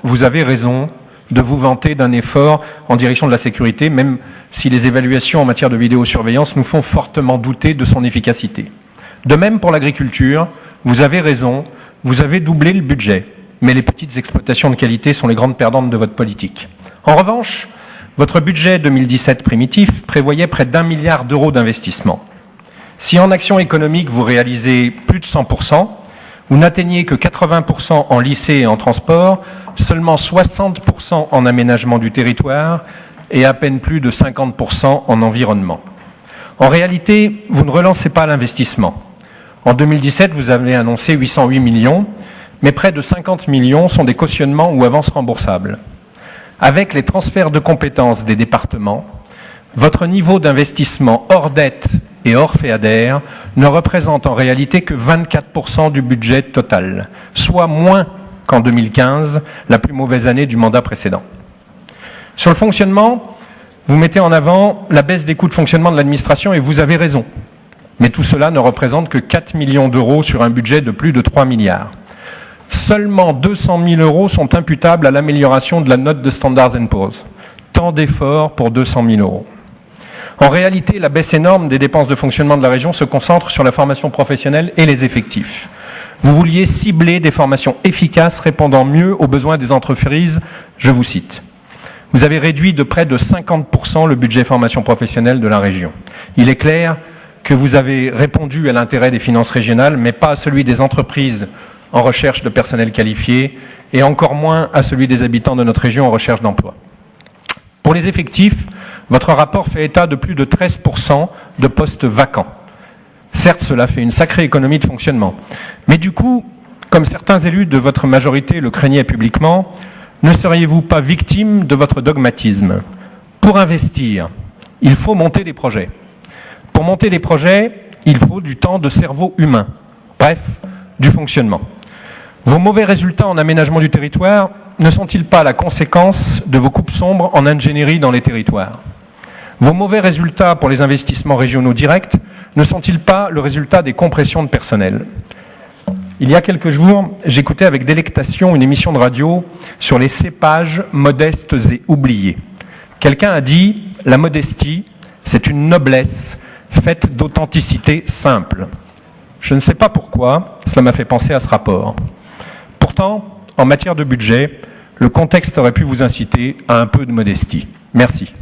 Vous avez raison de vous vanter d'un effort en direction de la sécurité, même si les évaluations en matière de vidéosurveillance nous font fortement douter de son efficacité. De même pour l'agriculture, vous avez raison, vous avez doublé le budget, mais les petites exploitations de qualité sont les grandes perdantes de votre politique. En revanche, votre budget 2017 primitif prévoyait près d'1 milliard d'euros d'investissement. Si en action économique vous réalisez plus de 100%, vous n'atteignez que 80% en lycée et en transport, seulement 60% en aménagement du territoire et à peine plus de 50% en environnement. En réalité, vous ne relancez pas l'investissement. En 2017, vous avez annoncé 808 millions, mais près de 50 millions sont des cautionnements ou avances remboursables. Avec les transferts de compétences des départements, votre niveau d'investissement hors dette et hors FEADER ne représente en réalité que 24% du budget total, soit moins qu'en 2015, la plus mauvaise année du mandat précédent. Sur le fonctionnement, vous mettez en avant la baisse des coûts de fonctionnement de l'administration et vous avez raison. Mais tout cela ne représente que 4 millions d'euros sur un budget de plus de 3 milliards. Seulement 200 000 euros sont imputables à l'amélioration de la note de Standard & Poor's. Tant d'efforts pour 200 000 euros. En réalité, la baisse énorme des dépenses de fonctionnement de la région se concentre sur la formation professionnelle et les effectifs. Vous vouliez cibler des formations efficaces répondant mieux aux besoins des entreprises, je vous cite. Vous avez réduit de près de 50% le budget formation professionnelle de la région. Il est clair que vous avez répondu à l'intérêt des finances régionales, mais pas à celui des entreprises en recherche de personnel qualifié et encore moins à celui des habitants de notre région en recherche d'emploi. Pour les effectifs, votre rapport fait état de plus de 13% de postes vacants. Certes, cela fait une sacrée économie de fonctionnement. Mais du coup, comme certains élus de votre majorité le craignaient publiquement, ne seriez-vous pas victime de votre dogmatisme? Pour investir, il faut monter des projets. Pour monter des projets, il faut du temps de cerveau humain. Bref, du fonctionnement. Vos mauvais résultats en aménagement du territoire ne sont-ils pas la conséquence de vos coupes sombres en ingénierie dans les territoires? Vos mauvais résultats pour les investissements régionaux directs ne sont-ils pas le résultat des compressions de personnel? Il y a quelques jours, j'écoutais avec délectation une émission de radio sur les cépages modestes et oubliés. Quelqu'un a dit « La modestie, c'est une noblesse faite d'authenticité simple ». Je ne sais pas pourquoi, cela m'a fait penser à ce rapport. Pourtant, en matière de budget, le contexte aurait pu vous inciter à un peu de modestie. Merci.